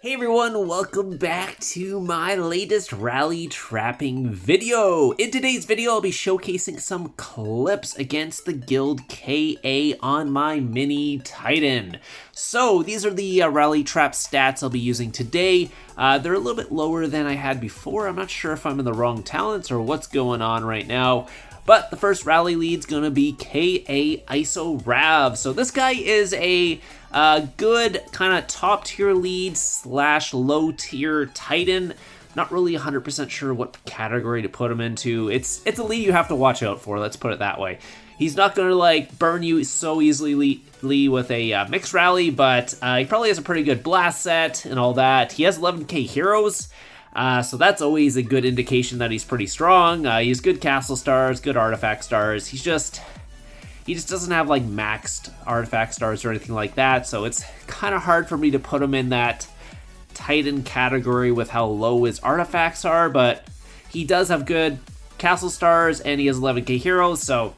Hey everyone, welcome back to my latest rally trapping video. In today's video, I'll be showcasing some clips against the guild KA on my mini Titan. So these are the rally trap stats I'll be using today. They're a little bit lower than I had before. I'm not sure if I'm in the wrong talents or what's going on right now. But the first rally lead's gonna be KA ISO Rav. So this guy is a good kind of top tier lead slash low tier Titan. Not really 100% sure what category to put him into. It's a lead you have to watch out for, let's put it that way. He's not gonna like burn you so easily with a mixed rally, but he probably has a pretty good blast set and all that. He has 11k heroes. So that's always a good indication that he's pretty strong. He has good castle stars, good artifact stars. He just doesn't have like maxed artifact stars or anything like that. So it's kind of hard for me to put him in that Titan category with how low his artifacts are. But he does have good castle stars and he has 11k heroes. So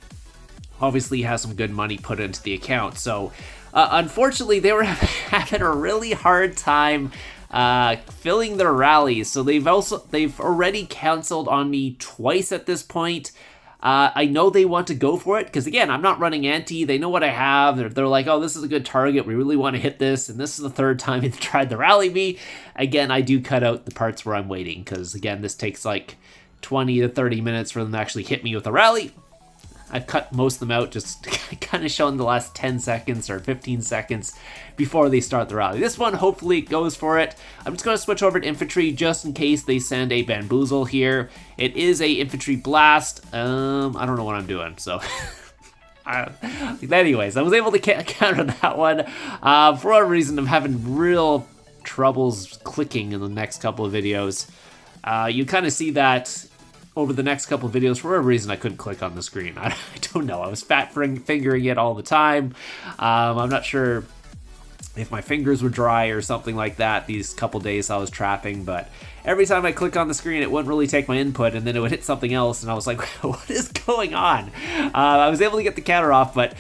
obviously he has some good money put into the account. So unfortunately they were having a really hard time filling their rallies, so they've already canceled on me twice at this point. I know they want to go for it because again, I'm not running anti. They know what I have. They're like, oh, this is a good target. We really want to hit this, and this is the third time they've tried to rally me. Again, I do cut out the parts where I'm waiting because again, this takes like 20 to 30 minutes for them to actually hit me with a rally. I've cut most of them out, just kind of showing the last 10 seconds or 15 seconds before they start the rally. This one, hopefully it goes for it. I'm just going to switch over to infantry just in case they send a bamboozle here. It is a infantry blast. I don't know what I'm doing, so... Anyways, I was able to counter that one. For whatever reason, I'm having real troubles clicking in the next couple of videos. You kind of see that over the next couple of videos. For whatever reason, I couldn't click on the screen. I don't know. I was fat fingering it all the time. I'm not sure if my fingers were dry or something like that these couple days I was trapping, but every time I click on the screen, it wouldn't really take my input, and then it would hit something else, and I was like, what is going on? I was able to get the counter off, but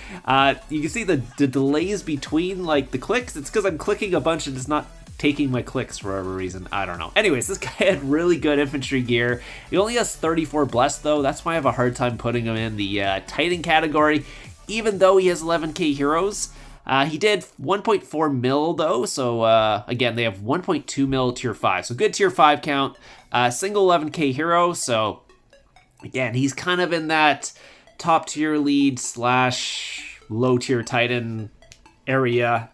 you can see the delays between like the clicks. It's because I'm clicking a bunch and it's not taking my clicks for whatever reason. I don't know. Anyways, this guy had really good infantry gear. He only has 34 blessed though. That's why I have a hard time putting him in the Titan category, even though he has 11k heroes. He did 1.4 mil though, so again, they have 1.2 mil tier 5, so good tier 5 count, single 11k hero, so again, he's kind of in that top tier lead slash low tier Titan area.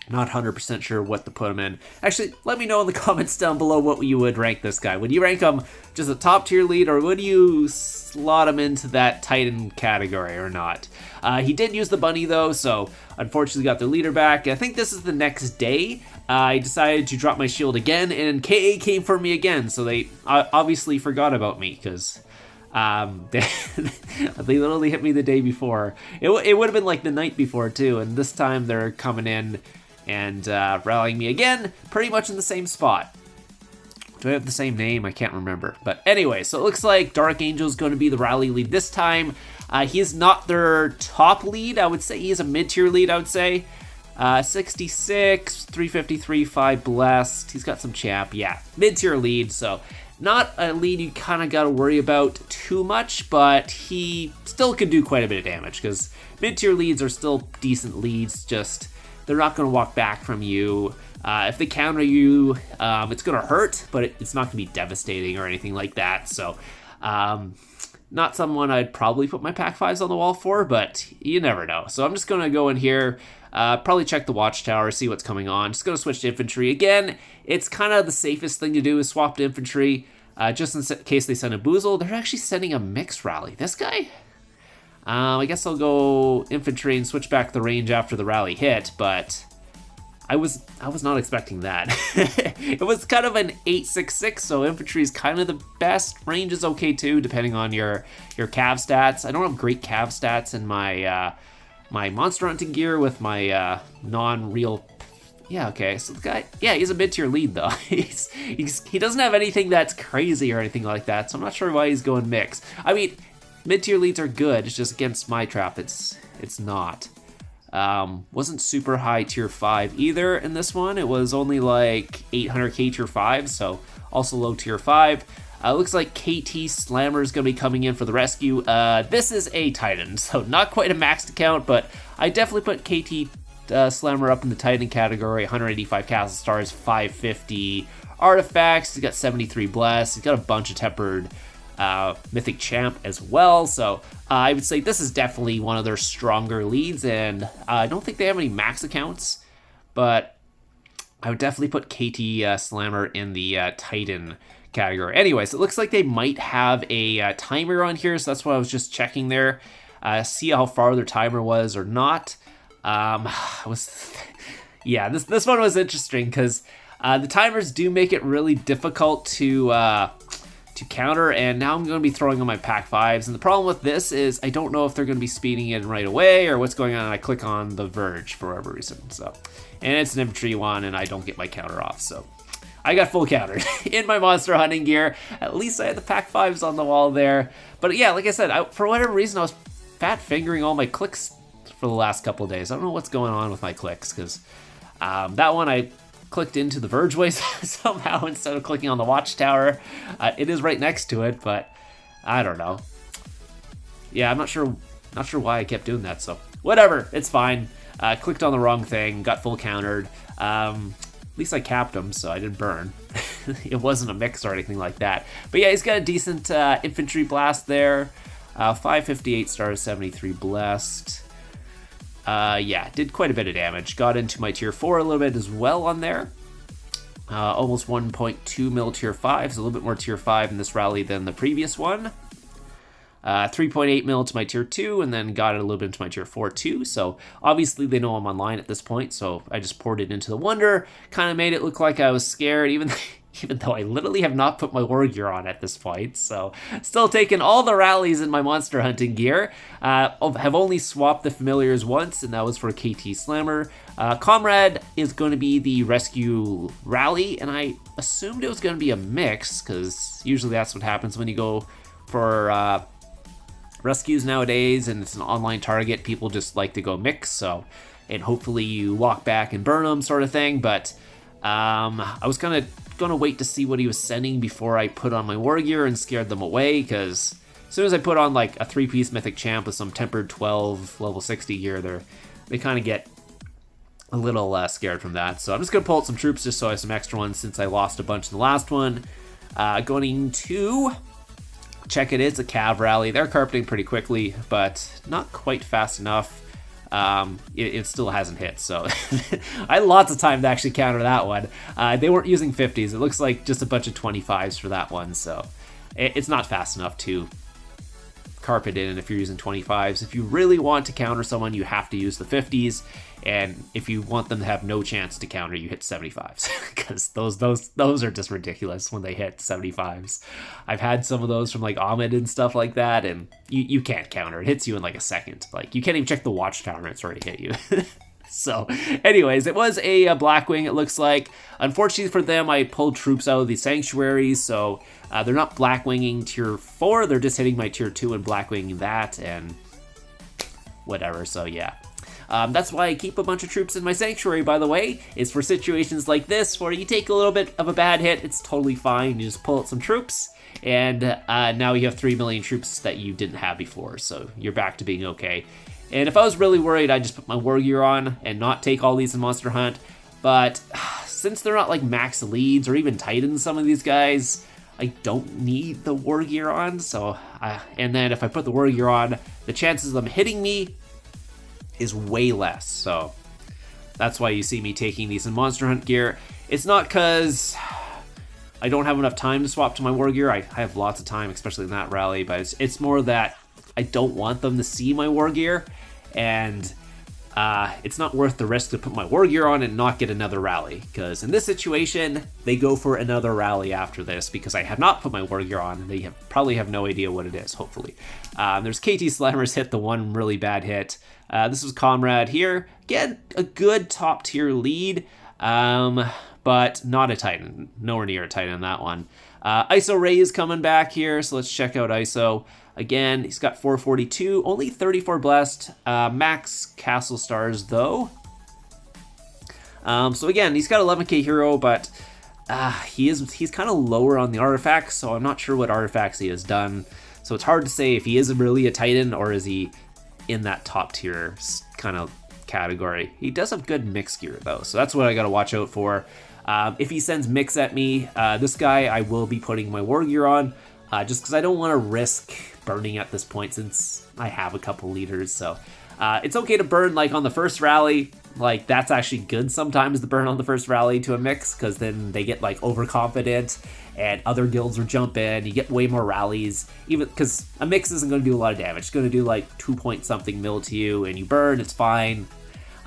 Not 100% sure what to put him in. Actually, let me know in the comments down below what you would rank this guy. Would you rank him just a top tier lead, or would you slot him into that Titan category or not? He did use the bunny though, so unfortunately got their leader back. I think this is the next day. I decided to drop my shield again, and KA came for me again, so they obviously forgot about me, because they literally hit me the day before. It would have been like the night before too, and this time they're coming in and rallying me again, pretty much in the same spot. Do I have the same name? I can't remember. But anyway, so it looks like Dark Angel's going to be the rally lead this time. He is not their top lead. I would say he is a mid-tier lead, I would say. 66, 353, 5 blessed. He's got some champ. Yeah, mid-tier lead, so not a lead you kind of got to worry about too much, but he still could do quite a bit of damage because mid-tier leads are still decent leads, just they're not going to walk back from you. If they counter you, it's going to hurt, but it's not going to be devastating or anything like that. So not someone I'd probably put my pack 5s on the wall for, but you never know. So I'm just going to go in here, probably check the watchtower, see what's coming on. Just going to switch to infantry. Again, it's kind of the safest thing to do is swap to infantry, just in case they send a boozle. They're actually sending a mixed rally. This guy? I guess I'll go infantry and switch back the range after the rally hit, but I was not expecting that. It was kind of an 866, so infantry is kind of the best. Range is okay too, depending on your cav stats. I don't have great cav stats in my my monster hunting gear with my non-real. Yeah, okay. So the guy, yeah, he's a mid-tier lead though. He doesn't have anything that's crazy or anything like that, so I'm not sure why he's going mix. I mean, mid-tier leads are good. It's just against my trap, it's not. Wasn't super high tier 5 either in this one. It was only like 800k tier 5, so also low tier 5. Looks like KT Slammer is going to be coming in for the rescue. This is a Titan, so not quite a maxed account, but I definitely put KT Slammer up in the Titan category. 185 castle stars, 550 artifacts. He's got 73 bless. He's got a bunch of tempered mythic champ as well, so I would say this is definitely one of their stronger leads, and I don't think they have any max accounts, but I would definitely put KT Slammer in the Titan category. Anyways, it looks like they might have a timer on here, so that's what I was just checking there, see how far their timer was or not. Yeah, this one was interesting because the timers do make it really difficult to counter, and now I'm going to be throwing on my pack 5s, and the problem with this is I don't know if they're going to be speeding in right away or what's going on, and I click on the Verge for whatever reason, so, and it's an infantry one, and I don't get my counter off, so I got full countered in my monster hunting gear. At least I had the pack 5s on the wall there, but yeah, like I said, for whatever reason I was fat fingering all my clicks for the last couple of days. I don't know what's going on with my clicks, because that one I clicked into the Vergeway somehow instead of clicking on the Watchtower. It is right next to it, but I don't know. Yeah, I'm not sure why I kept doing that, so whatever, it's fine. Clicked on the wrong thing, got full countered. At least I capped him, so I didn't burn. It wasn't a mix or anything like that. But yeah, he's got a decent infantry blast there. 558 stars, 73 blessed. Yeah, did quite a bit of damage. Got into my tier 4 a little bit as well on there. Almost 1.2 mil tier 5, so a little bit more tier 5 in this rally than the previous one. 3.8 mil to my tier 2, and then got it a little bit into my tier 4 too. So obviously they know I'm online at this point, so I just poured it into the Wonder. Kind of made it look like I was scared, even though I literally have not put my war gear on at this point. So still taking all the rallies in my monster hunting gear. Have only swapped the familiars once, and that was for KT Slammer. Comrade is going to be the rescue rally, and I assumed it was going to be a mix, because usually that's what happens when you go for rescues nowadays, and it's an online target. People just like to go mix, so, and hopefully you walk back and burn them sort of thing, but I was kind of gonna wait to see what he was sending before I put on my war gear and scared them away, because as soon as I put on like a 3-piece mythic champ with some tempered 12 level 60 gear, they kind of get a little scared from that. So I'm just gonna pull out some troops just so I have some extra ones since I lost a bunch in the last one. Going to check it, it's a cav rally. They're carpeting pretty quickly, but not quite fast enough. It still hasn't hit, so I had lots of time to actually counter that one. They weren't using 50s. It looks like just a bunch of 25s for that one, so it's not fast enough to carpet in if you're using 25s. If you really want to counter someone, you have to use the 50s, and if you want them to have no chance to counter, you hit 75s, because those are just ridiculous when they hit 75s. I've had some of those from like Ahmed and stuff like that, and you can't counter. It hits you in like a second. Like, you can't even check the Watchtower and it's already hit you. So anyways, it was a Blackwing, it looks like. Unfortunately for them, I pulled troops out of the sanctuaries, so they're not Blackwinging tier 4, they're just hitting my tier 2 and Blackwinging that, and whatever, so yeah. That's why I keep a bunch of troops in my sanctuary, by the way, is for situations like this, where you take a little bit of a bad hit, it's totally fine, you just pull out some troops, and now you have 3 million troops that you didn't have before, so you're back to being okay. And if I was really worried, I'd just put my war gear on and not take all these in Monster Hunt, but since they're not like max leads or even Titans, some of these guys, I don't need the war gear on, so, and then if I put the war gear on, the chances of them hitting me is way less, so that's why you see me taking these in Monster Hunt gear. It's not because I don't have enough time to swap to my war gear. I have lots of time, especially in that rally, but it's more that I don't want them to see my war gear, and it's not worth the risk to put my war gear on and not get another rally, because in this situation, they go for another rally after this because I have not put my war gear on, and they probably have no idea what it is, hopefully. There's KT Slammers hit the one really bad hit. This was Comrade here. Again, a good top tier lead, but not a Titan. Nowhere near a Titan in that one. ISO Ray is coming back here, so let's check out ISO. Again, he's got 442, only 34 blessed, max castle stars though. So again, he's got 11k hero, but he's kind of lower on the artifacts, so I'm not sure what artifacts he has done. So it's hard to say if he is really a Titan or is he in that top tier kind of category. He does have good mix gear though, so that's what I gotta watch out for. If he sends mix at me, this guy I will be putting my war gear on, just because I don't want to risk burning at this point since I have a couple leaders. So it's okay to burn like on the first rally. Like that's actually good sometimes to burn on the first rally to a mix, because then they get like overconfident and other guilds will jump in. You get way more rallies, even because a mix isn't going to do a lot of damage. It's going to do like 2 point something mil to you, and you burn. It's fine.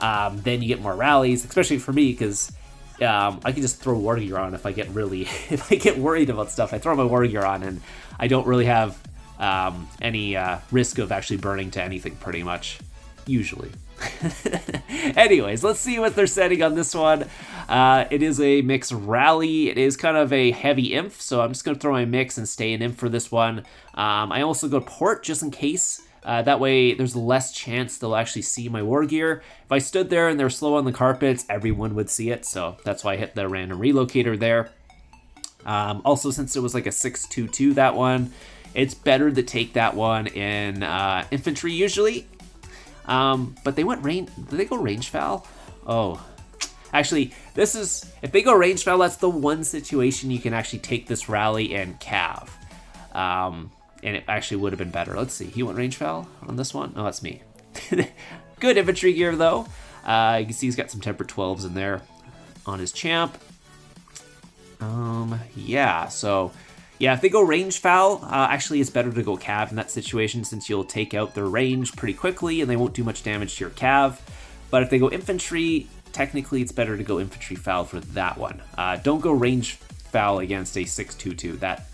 Then you get more rallies, especially for me, because I can just throw war gear on if I get worried about stuff. I throw my war gear on, and I don't really have any risk of actually burning to anything, pretty much, usually. Anyways, let's see what they're setting on this one. It is a mix rally. It is kind of a heavy inf, so I'm just going to throw my mix and stay in inf for this one. I also go port just in case. That way there's less chance they'll actually see my war gear. If I stood there and they're slow on the carpets, everyone would see it, so that's why I hit the random relocator there. Also, since it was like a 622 that one, it's better to take that one in infantry usually. But they went range. Did they go range foul? Oh, actually, this is, if they go range foul, that's the one situation you can actually take this rally and cav. And it actually would have been better. Let's see. He went range foul on this one. Oh, that's me. Good infantry gear though. You can see he's got some temper 12s in there on his champ. Yeah. So. Yeah, if they go range foul, actually it's better to go cav in that situation, since you'll take out their range pretty quickly and they won't do much damage to your cav. But if they go infantry, technically it's better to go infantry foul for that one. Don't go range foul against a 622. That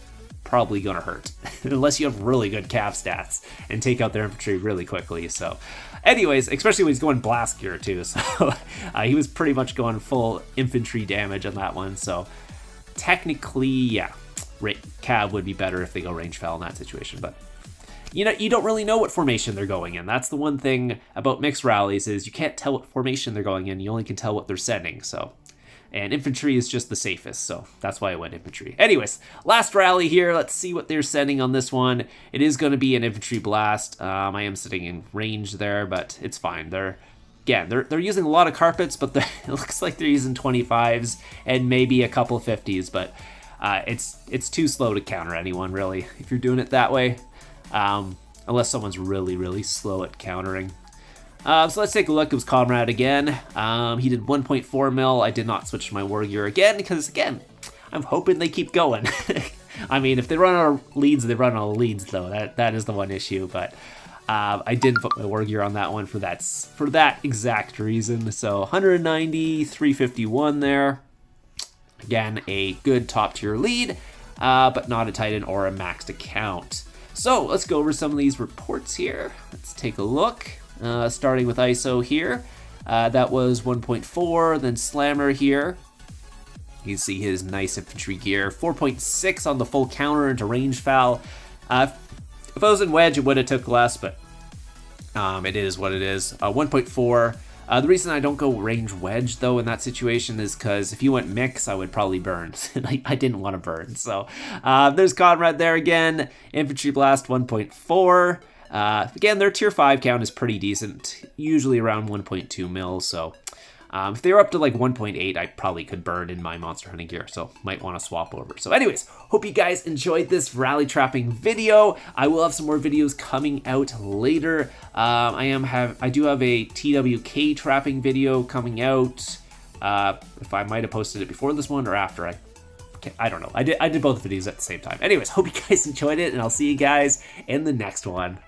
probably gonna hurt, unless you have really good cav stats and take out their infantry really quickly. So anyways, especially when he's going blast gear too, so he was pretty much going full infantry damage on that one. So technically, yeah, cav would be better if they go range foul in that situation, but you know, you don't really know what formation they're going in. That's the one thing about mixed rallies, is you can't tell what formation they're going in. You only can tell what they're sending. So, and infantry is just the safest, so that's why I went infantry. Anyways, last rally here. Let's see what they're sending on this one. It is going to be an infantry blast. I am sitting in range there, but it's fine. They're using a lot of carpets, but it looks like they're using 25s and maybe a couple of 50s, but it's too slow to counter anyone, really, if you're doing it that way, unless someone's really, really slow at countering. So let's take a look. It was Comrade again. He did 1.4 mil. I did not switch to my war gear again, because, again, I'm hoping they keep going. I mean, if they run out of leads, they run out of leads, though. That is the one issue, but I did put my war gear on that one for that exact reason. So 190, 351 there. Again, a good top tier lead, but not a Titan or a maxed account. So let's go over some of these reports here. Let's take a look. Starting with ISO here. That was 1.4, then Slammer here. You can see his nice infantry gear. 4.6 on the full counter into range foul. If I was in wedge, it would have took less, but it is what it is. 1.4. The reason I don't go range wedge, though, in that situation is because if you went mix, I would probably burn. I didn't want to burn. So there's Conrad there again. Infantry blast 1.4. Again, their tier 5 count is pretty decent, usually around 1.2 mil. So if they were up to like 1.8, I probably could burn in my monster hunting gear. So might want to swap over. So anyways, hope you guys enjoyed this rally trapping video. I will have some more videos coming out later. I do have a TWK trapping video coming out. If I might have posted it before this one or after, I don't know. I did both videos at the same time. Anyways, hope you guys enjoyed it, and I'll see you guys in the next one.